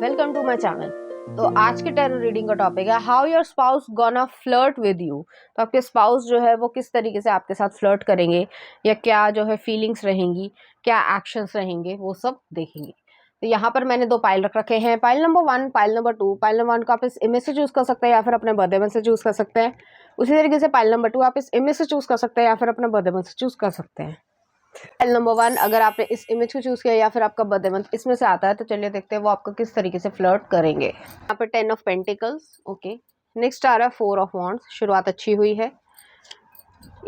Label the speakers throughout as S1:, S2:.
S1: Welcome to my channel. तो आज के टैरो रीडिंग का टॉपिक है how your spouse gonna flirt with you. तो आपके स्पाउस जो है वो किस तरीके से आपके साथ फ्लर्ट करेंगे या क्या जो है फीलिंग्स रहेंगी, क्या एक्शंस रहेंगे, वो सब देखेंगे। तो यहाँ पर मैंने दो पाइल रख रखे हैं, pile number 1, pile number 2। Pile number 1 को आप इस इमेज से चूज कर सकते हैं या फिर अपने बर्थडे में से चूज कर सकते हैं। उसी तरीके से पाइल नंबर 2 आप इस इमेज से चूज कर सकते हैं या फिर अपने बर्थडे में से चूज कर सकते हैं। पाइल नंबर 1 अगर आपने इस इमेज को चूज किया या फिर आपका बर्थडे मंथ इसमें से आता है, तो चलिए देखते हैं वो आपको किस तरीके से फ्लर्ट करेंगे। यहाँ पे 10 ऑफ पेंटिकल्स, ओके। नेक्स्ट आ रहा है 4 ऑफ वॉन्ड्स, शुरुआत अच्छी हुई है।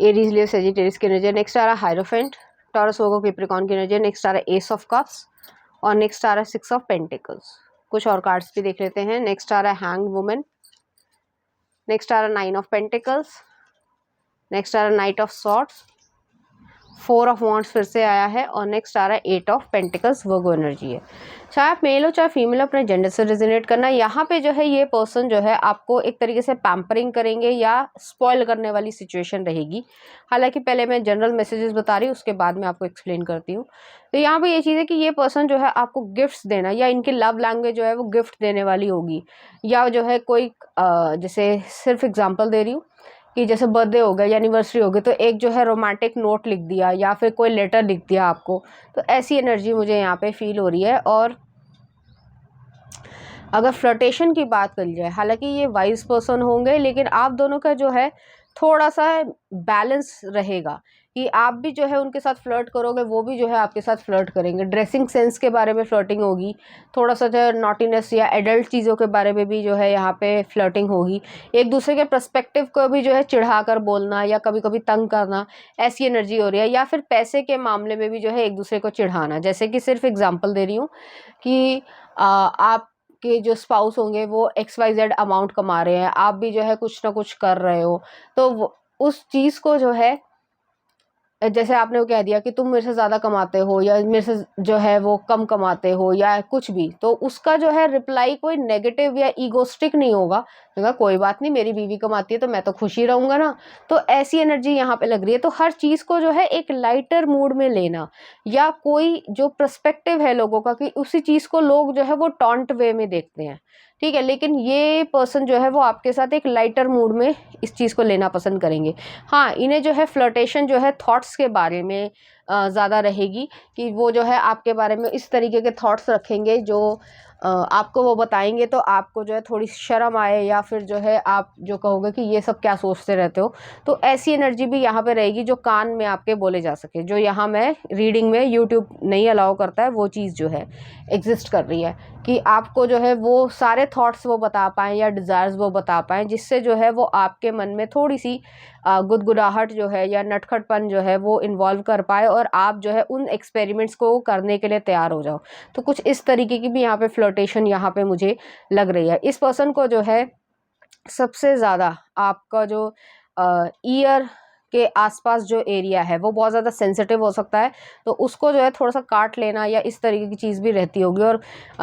S1: एरीज, लियो, सेजिटेरियस की एनर्जी। नेक्स्ट आ रहा है हायरोफेंट, टॉरस, वर्गो, कैप्रिकॉर्न की एनर्जी। नेक्स्ट आ रहा है एस ऑफ कप्स और नेक्स्ट आ रहा है 6 ऑफ पेंटिकल्स। कुछ और कार्ड्स भी देख लेते हैं। नेक्स्ट आ रहा है हैंग्ड वुमन। नेक्स्ट आ रहा है 9 ऑफ पेंटिकल्स। नेक्स्ट आ रहा है night of swords. 4 of wands फिर से आया है और नेक्स्ट आ रहा है 8 ऑफ पेंटिकल्स, वर्गो एनर्जी है। चाहे आप मेल हो चाहे फीमेल, अपने जेंडर से रिजोनेट करना। यहाँ पे जो है ये पर्सन जो है आपको एक तरीके से पैम्परिंग करेंगे या स्पॉइल करने वाली सिचुएशन रहेगी। हालांकि पहले मैं जनरल मैसेजेस बता रही हूँ, उसके बाद मैं आपको एक्सप्लेन करती हूँ। तो यहाँ पे ये चीज़ है कि ये पर्सन जो है आपको गिफ्ट्स देना, या इनकी लव लैंग्वेज जो है वो गिफ्ट देने वाली होगी, या जो है कोई जैसे सिर्फ एग्जाम्पल दे रही हूँ कि जैसे बर्थडे हो गया या एनिवर्सरी हो गई तो एक जो है रोमांटिक नोट लिख दिया या फिर कोई लेटर लिख दिया आपको। तो ऐसी एनर्जी मुझे यहाँ पे फील हो रही है। और अगर फ्लर्टेशन की बात करी जाए, हालांकि ये वाइज पर्सन होंगे, लेकिन आप दोनों का जो है थोड़ा सा बैलेंस रहेगा कि आप भी जो है उनके साथ फ्लर्ट करोगे, वो भी जो है आपके साथ फ्लर्ट करेंगे। ड्रेसिंग सेंस के बारे में फ्लर्टिंग होगी, थोड़ा सा जो है नॉटीनेस या एडल्ट चीज़ों के बारे में भी जो है यहाँ पे फ्लर्टिंग होगी। एक दूसरे के पर्सपेक्टिव को भी जो है चिढ़ा कर बोलना या कभी कभी तंग करना, ऐसी एनर्जी हो रही है। या फिर पैसे के मामले में भी जो है एक दूसरे को चिढ़ाना। जैसे कि सिर्फ एग्जाम्पल दे रही हूँ कि आप के जो स्पाउस होंगे वो XYZ अमाउंट कमा रहे हैं, आप भी जो है कुछ ना कुछ कर रहे हो, तो उस चीज़ को जो है जैसे आपने वो कह दिया कि तुम मेरे से ज़्यादा कमाते हो या मेरे से जो है वो कम कमाते हो या कुछ भी, तो उसका जो है रिप्लाई कोई नेगेटिव या ईगोस्टिक नहीं होगा। तो कोई बात नहीं, मेरी बीवी कमाती है तो मैं तो खुश ही रहूँगा ना। तो ऐसी एनर्जी यहाँ पे लग रही है। तो हर चीज़ को जो है एक लाइटर मूड में लेना, या कोई जो पर्सपेक्टिव है लोगों का कि उसी चीज़ को लोग जो है वो टॉन्ट वे में देखते हैं, ठीक है, लेकिन ये पर्सन जो है वो आपके साथ एक लाइटर मूड में इस चीज़ को लेना पसंद करेंगे। हाँ, इन्हें जो है फ्लर्टेशन जो है थॉट्स के बारे में ज़्यादा रहेगी कि वो जो है आपके बारे में इस तरीके के थॉट्स रखेंगे जो आपको वो बताएंगे तो आपको जो है थोड़ी शर्म आए, या फिर जो है आप जो कहोगे कि ये सब क्या सोचते रहते हो। तो ऐसी एनर्जी भी यहाँ पे रहेगी जो कान में आपके बोले जा सके, जो यहाँ मैं रीडिंग में यूट्यूब नहीं अलाउ करता है, वो चीज़ जो है एग्जिस्ट कर रही है कि आपको जो है वो सारे थॉट्स वो बता पाएँ या डिज़ायर्स वो बता पाएँ, जिससे जो है वो आपके मन में थोड़ी सी गुदगुदाहट जो है या नटखटपन जो है वो इन्वॉल्व कर पाए और आप जो है उन एक्सपेरिमेंट्स को करने के लिए तैयार हो जाओ। तो कुछ इस तरीके की भी यहाँ पे फ्लर्टेशन यहाँ पे मुझे लग रही है। इस पर्सन को जो है सबसे ज़्यादा आपका जो ईयर के आसपास जो एरिया है वो बहुत ज़्यादा सेंसिटिव हो सकता है, तो उसको जो है थोड़ा सा काट लेना या इस तरीके की चीज़ भी रहती होगी। और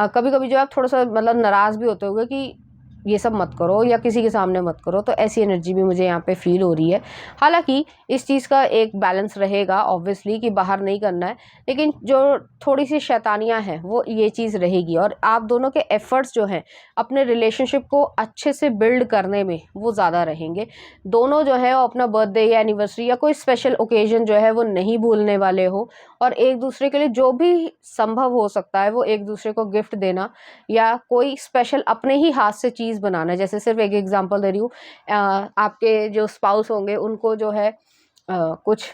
S1: कभी कभी जो आप थोड़ा सा मतलब नाराज़ भी होते होगे कि ये सब मत करो या किसी के सामने मत करो। तो ऐसी एनर्जी भी मुझे यहाँ पे फील हो रही है। हालांकि इस चीज़ का एक बैलेंस रहेगा ऑब्वियसली कि बाहर नहीं करना है, लेकिन जो थोड़ी सी शैतानियाँ हैं वो ये चीज़ रहेगी। और आप दोनों के एफर्ट्स जो हैं अपने रिलेशनशिप को अच्छे से बिल्ड करने में वो ज़्यादा रहेंगे। दोनों जो है वो अपना बर्थडे या एनिवर्सरी या कोई स्पेशल ओकेजन जो है वो नहीं भूलने वाले हो, और एक दूसरे के लिए जो भी संभव हो सकता है वो एक दूसरे को गिफ्ट देना या कोई स्पेशल अपने ही हाथ से चीज़ बनाना। जैसे सिर्फ एक एग्जांपल दे रही हूँ, आपके जो स्पाउस होंगे उनको जो है कुछ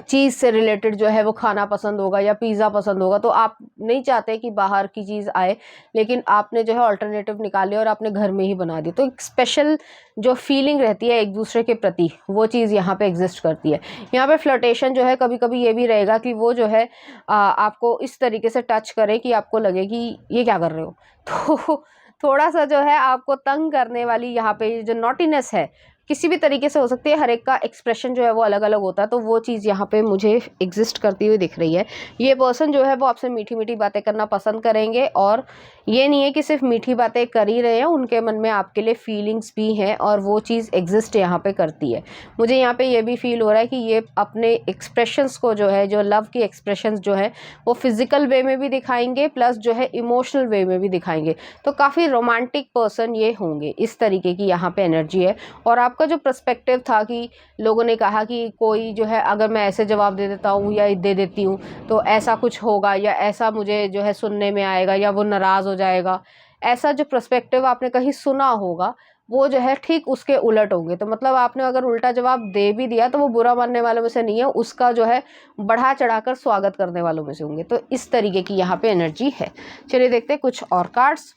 S1: चीज़ से रिलेटेड जो है वो खाना पसंद होगा या पिज़्ज़ा पसंद होगा, तो आप नहीं चाहते कि बाहर की चीज़ आए, लेकिन आपने जो है अल्टरनेटिव निकाले और आपने घर में ही बना दी। तो एक स्पेशल जो फीलिंग रहती है एक दूसरे के प्रति, वो चीज़ यहाँ पे एग्जिस्ट करती है। यहाँ पे फ्लर्टेशन जो है कभी कभी ये भी रहेगा कि वो जो है आपको इस तरीके से टच करे कि आपको लगे कि ये क्या कर रहे हो। तो थोड़ा सा जो है आपको तंग करने वाली यहाँ पे जो नॉटीनेस है किसी भी तरीके से हो सकती है, हर एक का एक्सप्रेशन जो है वो अलग अलग होता है, तो वो चीज़ यहाँ पे मुझे एग्जिस्ट करती हुई दिख रही है। ये पर्सन जो है वो आपसे मीठी मीठी बातें करना पसंद करेंगे, और ये नहीं है कि सिर्फ मीठी बातें कर ही रहे हैं, उनके मन में आपके लिए फीलिंग्स भी हैं और वो चीज़ एग्जिस्ट यहाँ पे करती है। मुझे यहाँ पे ये भी फील हो रहा है कि ये अपने एक्सप्रेशंस को जो है, जो लव की एक्सप्रेशंस जो है वो फिजिकल वे में भी दिखाएंगे, प्लस जो है इमोशनल वे में भी दिखाएंगे। तो काफ़ी रोमांटिक पर्सन ये होंगे, इस तरीके की यहाँ पे एनर्जी है। और आपका जो पर्सपेक्टिव था कि लोगों ने कहा कि कोई जो है अगर मैं ऐसे जवाब दे देता हूँ या दे देती हूँ तो ऐसा कुछ होगा, या ऐसा मुझे जो है सुनने में आएगा, या वो नाराज़ हो जाएगा, ऐसा जो पर्सपेक्टिव आपने कहीं सुना होगा वो जो है ठीक उसके उलट होंगे। तो मतलब आपने अगर उल्टा जवाब दे भी दिया तो वो बुरा मानने वालों में से नहीं है, उसका जो है बढ़ा चढ़ाकर स्वागत करने वालों में से होंगे। तो इस तरीके की यहाँ पे एनर्जी है। चलिए देखते हैं कुछ और कार्ड्स।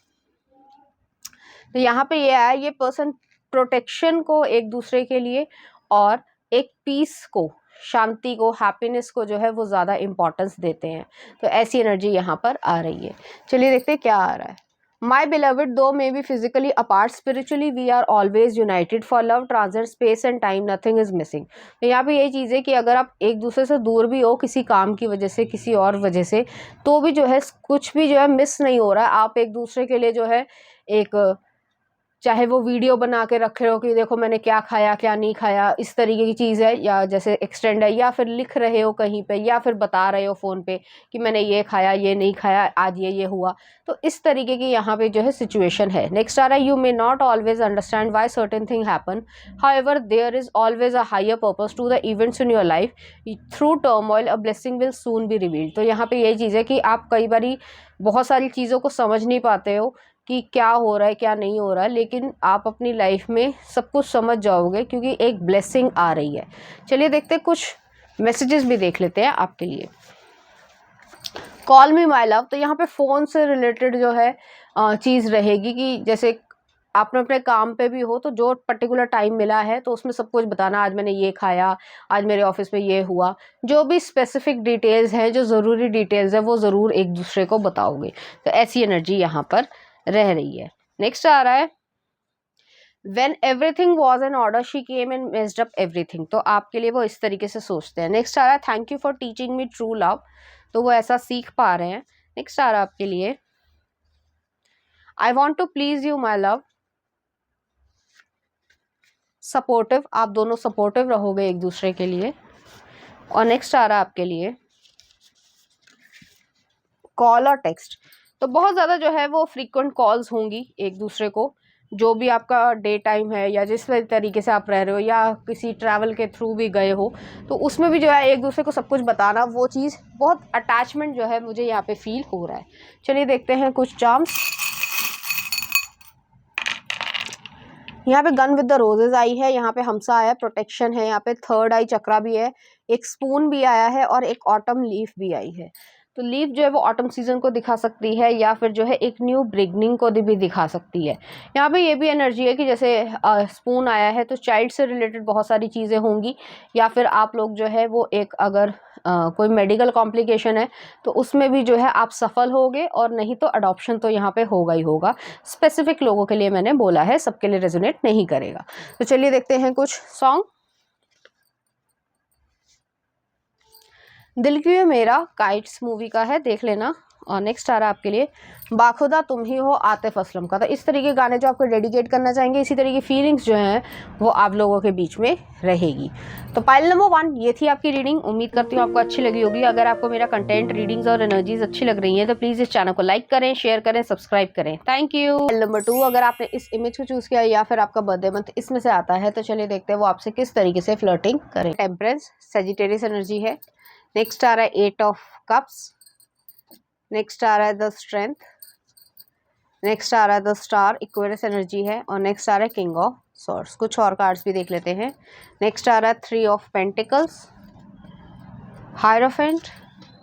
S1: तो यहाँ पे ये आया, ये पर्सन प्रोटेक्शन को एक दूसरे के लिए और एक पीस को, शांति को, हैप्पीनेस को जो है वो ज़्यादा इम्पोर्टेंस देते हैं। तो ऐसी एनर्जी यहाँ पर आ रही है। चलिए देखते हैं क्या आ रहा है। My beloved, though may be physically apart, spiritually we are always united. For love transcends space and time, nothing is missing. तो यहाँ पे यही चीज़ है कि अगर आप एक दूसरे से दूर भी हो किसी काम की वजह से, किसी और वजह से, तो भी जो है कुछ भी जो है मिस नहीं हो रहा है। आप एक दूसरे के लिए जो है एक, चाहे वो वीडियो बना के रख रहे हो कि देखो मैंने क्या खाया क्या नहीं खाया, इस तरीके की चीज़ है, या जैसे एक्सटेंड है, या फिर लिख रहे हो कहीं पे, या फिर बता रहे हो फ़ोन पे कि मैंने ये खाया ये नहीं खाया, आज ये हुआ। तो इस तरीके की यहाँ पे जो है सिचुएशन है। नेक्स्ट आ रहा है, you may not always understand why certain thing happen, however there is always a higher purpose to the events in your life, through turmoil a blessing will soon be revealed. तो यहाँ पे यही चीज़ है कि आप कई बारी बहुत सारी चीज़ों को समझ नहीं पाते हो कि क्या हो रहा है क्या नहीं हो रहा है, लेकिन आप अपनी लाइफ में सब कुछ समझ जाओगे क्योंकि एक ब्लेसिंग आ रही है। चलिए देखते हैं, कुछ मैसेजेस भी देख लेते हैं आपके लिए। कॉल मी माय लव, तो यहाँ पे फ़ोन से रिलेटेड जो है चीज़ रहेगी कि जैसे आपने अपने काम पे भी हो तो जो पर्टिकुलर टाइम मिला है तो उसमें सब कुछ बताना, आज मैंने ये खाया, आज मेरे ऑफिस में ये हुआ, जो भी स्पेसिफिक डिटेल्स हैं, जो ज़रूरी डिटेल्स है वो ज़रूर एक दूसरे को बताओगे। तो ऐसी एनर्जी यहाँ पर रह रही है। नेक्स्ट आ रहा है, When everything was in order, she came and messed up everything। तो आपके लिए वो इस तरीके से सोचते हैं। नेक्स्ट आ रहा है, thank you for teaching me true love, तो वो ऐसा सीख पा रहे हैं। नेक्स्ट आ रहा है आपके लिए, I want to please you my love, supportive, आप दोनों सपोर्टिव रहोगे एक दूसरे के लिए। और नेक्स्ट आ रहा है आपके लिए, कॉल और टेक्स्ट, तो बहुत ज़्यादा जो है वो फ्रीक्वेंट कॉल्स होंगी एक दूसरे को, जो भी आपका डे टाइम है या जिस तरीके से आप रह रहे हो या किसी ट्रैवल के थ्रू भी गए हो, तो उसमें भी जो है एक दूसरे को सब कुछ बताना, वो चीज़ बहुत अटैचमेंट जो है मुझे यहाँ पे फील हो रहा है। चलिए देखते हैं कुछ चार्म्स। यहाँ पे गन विद द रोजेज आई है, यहाँ पे हमसा आया, प्रोटेक्शन है, यहाँ पे थर्ड आई चक्रा भी है, एक स्पून भी आया है और एक ऑटम लीफ भी आई है। तो लीफ जो है वो ऑटम सीजन को दिखा सकती है या फिर जो है एक न्यू बिगनिंग को भी दिखा सकती है। यहाँ पे ये भी एनर्जी है कि जैसे स्पून आया है तो चाइल्ड से रिलेटेड बहुत सारी चीज़ें होंगी, या फिर आप लोग जो है वो एक अगर कोई मेडिकल कॉम्प्लिकेशन है तो उसमें भी जो है आप सफल होगे, और नहीं तो अडॉप्शन तो यहाँ पे होगा ही होगा। स्पेसिफिक लोगों के लिए मैंने बोला है, सबके लिए रेजोनेट नहीं करेगा। तो चलिए देखते हैं कुछ सॉन्ग। दिल क्यों मेरा काइट्स मूवी का है, देख लेना। और नेक्स्ट आ रहा है आपके लिए, बाखुदा तुम ही हो आतिफ असलम का। तो इस तरीके के गाने जो आपको डेडिकेट करना चाहेंगे, इसी तरीके की फीलिंग्स जो हैं वो आप लोगों के बीच में रहेगी। तो पाइल नंबर 1 ये थी आपकी रीडिंग। उम्मीद करती हूँ आपको अच्छी लगी होगी। अगर आपको मेरा कंटेंट, रीडिंग्स और एनर्जीज अच्छी लग रही हैं तो प्लीज़ इस चैनल को लाइक करें, शेयर करें, सब्सक्राइब करें। Thank you. पाइल नंबर 2, अगर आपने इस इमेज को चूज़ किया या फिर आपका बर्थडे मंथ इसमें से आता है तो चलिए देखते हैं वो आपसे किस तरीके से फ्लर्टिंग करें। टेम्परेंस, सेजिटेरियस एनर्जी है। नेक्स्ट आ रहा है 8 ऑफ कप्स। नेक्स्ट आ रहा है द स्ट्रेंथ। नेक्स्ट आ रहा है द स्टार, इक्वेरियस एनर्जी है। और नेक्स्ट आ रहा है किंग ऑफ सॉर्ड्स। कुछ और कार्ड्स भी देख लेते हैं। नेक्स्ट आ रहा है 3 of pentacles, hierophant,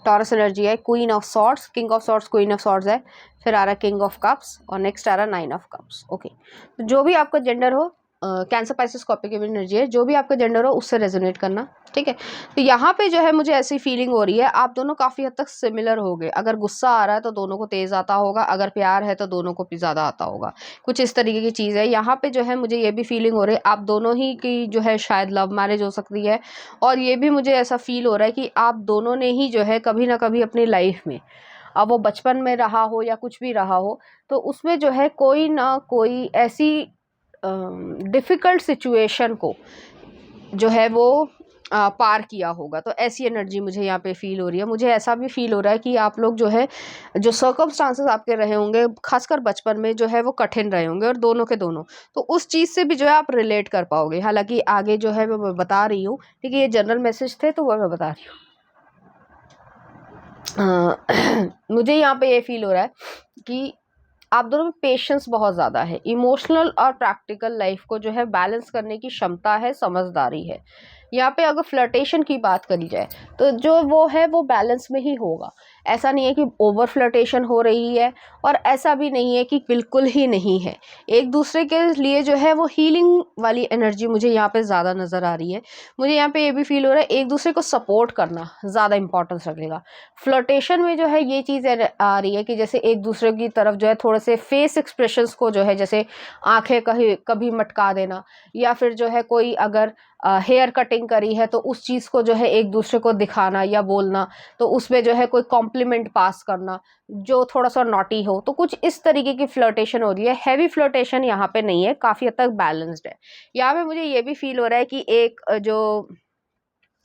S1: Taurus energy है, queen of swords, king of swords, queen of swords है। फिर आ रहा है किंग ऑफ कप्स और नेक्स्ट आ रहा है 9 ऑफ कप्स। ओके, तो जो भी आपका जेंडर हो कैंसर पाइसेस स्कॉर्पियो की भी एनर्जी है, जो भी आपका जेंडर हो उससे रेजोनेट करना, ठीक है। तो यहाँ पे जो है मुझे ऐसी फीलिंग हो रही है आप दोनों काफ़ी हद तक सिमिलर हो गए। अगर गुस्सा आ रहा है तो दोनों को तेज़ आता होगा, अगर प्यार है तो दोनों को भी ज़्यादा आता होगा, कुछ इस तरीके की चीज़ है। यहाँ पे जो है मुझे ये भी फीलिंग हो रही है आप दोनों ही की जो है शायद लव मैरिज हो सकती है। और ये भी मुझे ऐसा फील हो रहा है कि आप दोनों ने ही जो है कभी ना कभी अपनी लाइफ में, अब वो बचपन में रहा हो या कुछ भी रहा हो, तो उसमें जो है कोई ना कोई ऐसी डिफ़िकल्ट सिचुएशन को जो है वो पार किया होगा। तो ऐसी एनर्जी मुझे यहाँ पे फ़ील हो रही है। मुझे ऐसा भी फ़ील हो रहा है कि आप लोग जो है, जो सर्कमस्टांसेस आपके रहे होंगे ख़ासकर बचपन में, जो है वो कठिन रहे होंगे और दोनों के दोनों, तो उस चीज़ से भी जो है आप रिलेट कर पाओगे। हालाँकि आगे जो है वो मैं बता रही हूँ, ठीक है, ये जनरल मैसेज थे तो वो मैं बता रही हूँ। मुझे यहाँ पे ये फ़ील हो रहा है कि आप दोनों में पेशेंस बहुत ज़्यादा है, इमोशनल और प्रैक्टिकल लाइफ को जो है बैलेंस करने की क्षमता है, समझदारी है। यहाँ पे अगर फ्लर्टेशन की बात करी जाए तो जो वो है वो बैलेंस में ही होगा। ऐसा नहीं है कि ओवर फ्लर्टेशन हो रही है और ऐसा भी नहीं है कि बिल्कुल ही नहीं है। एक दूसरे के लिए जो है वो हीलिंग वाली एनर्जी मुझे यहाँ पे ज़्यादा नज़र आ रही है। मुझे यहाँ पे ये भी फील हो रहा है एक दूसरे को सपोर्ट करना ज़्यादा इंपॉर्टेंस रखेगा। फ्लर्टेशन में जो है ये चीज़ आ रही है कि जैसे एक दूसरे की तरफ जो है थोड़े से फेस एक्सप्रेशंस को जो है, जैसे आंखें कहीं कभी मटका देना, या फिर जो है कोई अगर हेयर कटिंग करी है तो उस चीज़ को जो है एक दूसरे को दिखाना या बोलना, तो उसमें जो है कोई कॉम्प्लीमेंट पास करना जो थोड़ा सा नॉटी हो, तो कुछ इस तरीके की फ्लर्टेशन हो रही है। हैवी फ्लर्टेशन यहाँ पे नहीं है, काफ़ी हद तक बैलेंस्ड है। यहाँ पे मुझे ये भी फील हो रहा है कि एक जो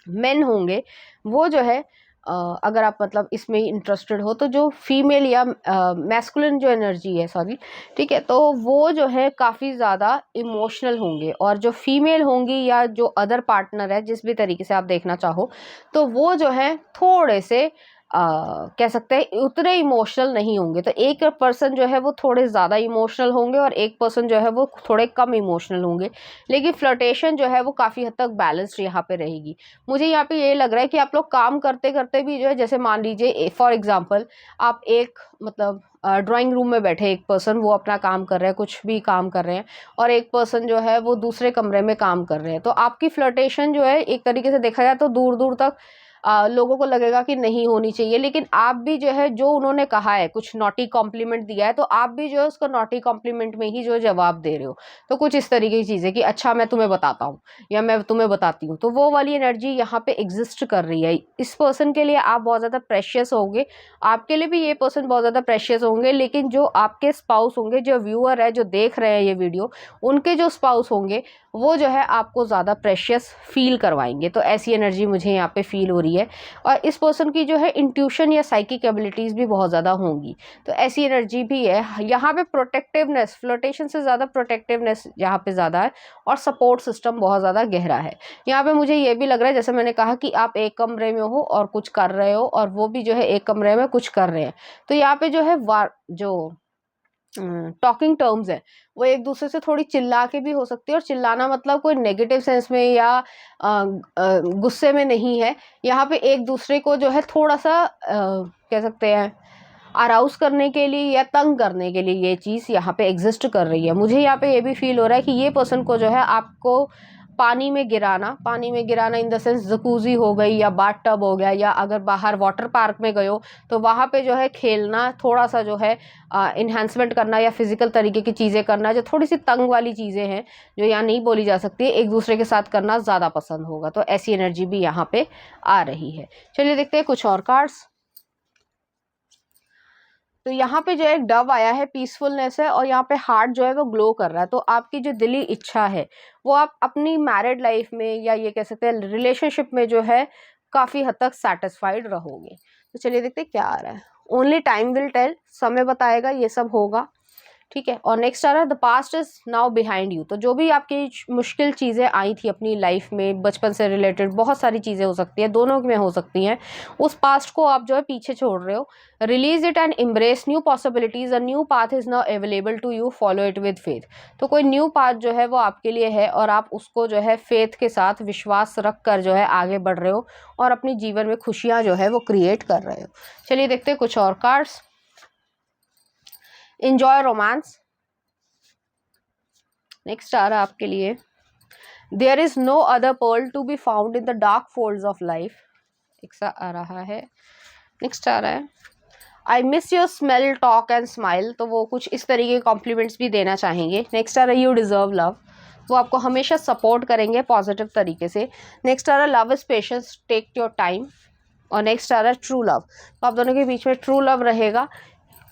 S1: मेन होंगे वो जो है, अगर आप मतलब इसमें इंटरेस्टेड हो, तो जो फीमेल या मैस्कुलिन जो एनर्जी है, सॉरी, ठीक है, तो वो जो है काफ़ी ज़्यादा इमोशनल होंगे, और जो फीमेल होंगी या जो अदर पार्टनर है, जिस भी तरीके से आप देखना चाहो, तो वो जो है थोड़े से कह सकते हैं उतने इमोशनल नहीं होंगे। तो एक पर्सन जो है वो थोड़े ज़्यादा इमोशनल होंगे और एक पर्सन जो है वो थोड़े कम इमोशनल होंगे, लेकिन फ्लर्टेशन जो है वो काफ़ी हद तक बैलेंस्ड यहाँ पे रहेगी। मुझे यहाँ पे ये लग रहा है कि आप लोग काम करते करते भी जो है, जैसे मान लीजिए फॉर एग्जांपल आप एक मतलब ड्राइंग रूम में बैठे एक पर्सन, वो अपना काम कर रहे हैं, कुछ भी काम कर रहे हैं, और एक पर्सन जो है वो दूसरे कमरे में काम कर रहे हैं, तो आपकी फ्लर्टेशन जो है एक तरीके से देखा जाए तो दूर दूर तक लोगों को लगेगा कि नहीं होनी चाहिए, लेकिन आप भी जो है, जो उन्होंने कहा है, कुछ नॉटी कॉम्प्लीमेंट दिया है, तो आप भी जो है उसको नॉटी कॉम्प्लीमेंट में ही जो जवाब दे रहे हो। तो कुछ इस तरीके की चीज़ है कि अच्छा मैं तुम्हें बताता हूँ या मैं तुम्हें बताती हूँ, तो वो वाली एनर्जी यहाँ पे एग्जिस्ट कर रही है। इस पर्सन के लिए आप बहुत ज़्यादा प्रेशियस होंगे, आपके लिए भी ये पर्सन बहुत ज़्यादा प्रेशियस होंगे, लेकिन जो आपके स्पाउस होंगे, जो व्यूअर है, जो देख रहे हैं ये वीडियो, उनके जो स्पाउस होंगे वो जो है आपको ज़्यादा प्रेशियस फील करवाएंगे। तो ऐसी एनर्जी मुझे यहाँ पे फील हो रही है। और इस पर्सन की जो है इंट्यूशन या साइकिक एबिलिटीज़ भी बहुत ज़्यादा होंगी, तो ऐसी एनर्जी भी है। यहाँ पे प्रोटेक्टिवनेस, फ्लर्टेशन से ज़्यादा प्रोटेक्टिवनेस यहाँ पे ज़्यादा है, और सपोर्ट सिस्टम बहुत ज़्यादा गहरा है। यहाँ पे मुझे ये भी लग रहा है, जैसे मैंने कहा कि आप एक कमरे में हो और कुछ कर रहे हो, और वो भी जो है एक कमरे में कुछ कर रहे हैं, तो यहाँ पे जो है जो टॉकिंग टर्म्स है वो एक दूसरे से थोड़ी चिल्ला के भी हो सकती है, और चिल्लाना मतलब कोई नेगेटिव सेंस में या गुस्से में नहीं है। यहाँ पे एक दूसरे को जो है थोड़ा सा कह सकते हैं अराउज करने के लिए या तंग करने के लिए ये चीज़ यहाँ पे एग्जिस्ट कर रही है। मुझे यहाँ पे ये भी फील हो रहा है कि ये पर्सन को जो है आपको पानी में गिराना इन द सेंस जकूज़ी हो गई या बाथ टब हो गया, या अगर बाहर वाटर पार्क में गए हो तो वहाँ पे जो है खेलना, थोड़ा सा जो है इन्हांसमेंट करना या फिजिकल तरीके की चीज़ें करना, जो थोड़ी सी तंग वाली चीज़ें हैं जो यहाँ नहीं बोली जा सकती, एक दूसरे के साथ करना ज़्यादा पसंद होगा। तो ऐसी एनर्जी भी यहाँ पे आ रही है। चलिए देखते हैं कुछ और कार्ड्स। तो यहाँ पे जो एक डव आया है, पीसफुलनेस है, और यहाँ पे हार्ट जो है वो ग्लो कर रहा है। तो आपकी जो दिली इच्छा है वो आप अपनी मैरिड लाइफ में, या ये कह सकते हैं रिलेशनशिप में, जो है काफ़ी हद तक सेटिस्फाइड रहोगे। तो चलिए देखते हैं क्या आ रहा है। ओनली टाइम विल टेल, समय बताएगा ये सब होगा, ठीक है। और नेक्स्ट आ रहा है the past is now behind you. तो जो भी आपकी मुश्किल चीज़ें आई थी अपनी लाइफ में, बचपन से रिलेटेड बहुत सारी चीज़ें हो सकती हैं, दोनों में हो सकती हैं, उस पास्ट को आप जो है पीछे छोड़ रहे हो। Release it and embrace new possibilities, a new path is now available to you, follow it with faith. तो कोई न्यू पाथ जो है वो आपके लिए है, और आप उसको जो है फेथ के साथ, विश्वास रख कर जो है आगे बढ़ रहे हो, और अपनी जीवन में खुशियाँ जो है वो क्रिएट कर रहे हो। चलिए देखते हैं कुछ और कार्ड्स। इंजॉय रोमांस, नेक्स्ट आ रहा है आपके लिए, there is no other pearl to be found in the dark folds of life. एक सा आ रहा है। नेक्स्ट आ रहा है, I miss your smell talk and smile, तो वो कुछ इस तरीके के कॉम्प्लीमेंट्स भी देना चाहेंगे। नेक्स्ट आ रहा है, यू डिज़र्व लव, वो आपको हमेशा सपोर्ट करेंगे पॉजिटिव तरीके से। नेक्स्ट आ रहा है, love is patience, take your time. और नेक्स्ट आ रहा है, ट्रू लव, तो आप दोनों के बीच में ट्रू लव रहेगा।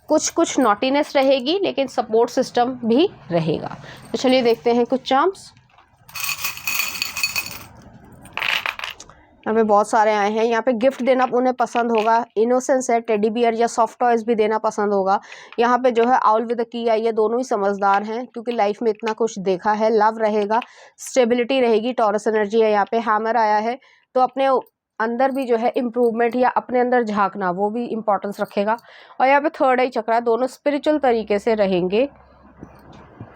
S1: कुछ नॉटीनेस रहेगी लेकिन सपोर्ट सिस्टम भी रहेगा। तो चलिए देखते हैं कुछ चार्म्स। यहाँ पे बहुत सारे आए हैं। यहाँ पे गिफ्ट देना उन्हें पसंद होगा, इनोसेंस है, टेडी बियर या सॉफ्ट टॉयज भी देना पसंद होगा। यहाँ पे जो है आउल विद द की आई है, दोनों ही समझदार हैं क्योंकि लाइफ में इतना कुछ देखा है। लव रहेगा, स्टेबिलिटी रहेगी, टॉरस एनर्जी है। यहाँ पे हैमर आया है, तो अपने अंदर भी जो है इम्प्रूवमेंट या अपने अंदर झांकना वो भी इम्पोर्टेंस रखेगा। और यहाँ पे थर्ड आई चक्र है, दोनों स्पिरिचुअल तरीके से रहेंगे।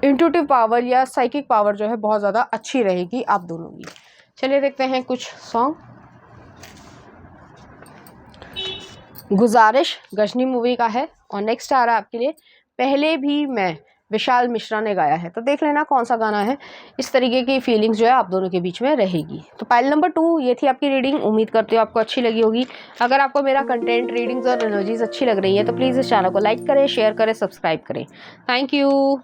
S1: इंट्यूटिव पावर या साइकिक पावर जो है बहुत ज़्यादा अच्छी रहेगी आप दोनों की। चलिए देखते हैं कुछ सॉन्ग। गुजारिश गजनी मूवी का है। और नेक्स्ट आ रहा है आपके लिए, पहले भी मैं, विशाल मिश्रा ने गाया है। तो देख लेना कौन सा गाना है। इस तरीके की फीलिंग्स जो है आप दोनों के बीच में रहेगी। तो पाइल नंबर 2 ये थी आपकी रीडिंग। उम्मीद करती हूँ आपको अच्छी लगी होगी। अगर आपको मेरा कंटेंट, रीडिंग्स और एनर्जीज अच्छी लग रही है तो प्लीज़ इस चैनल को लाइक करें, शेयर करें, सब्सक्राइब करें। Thank you.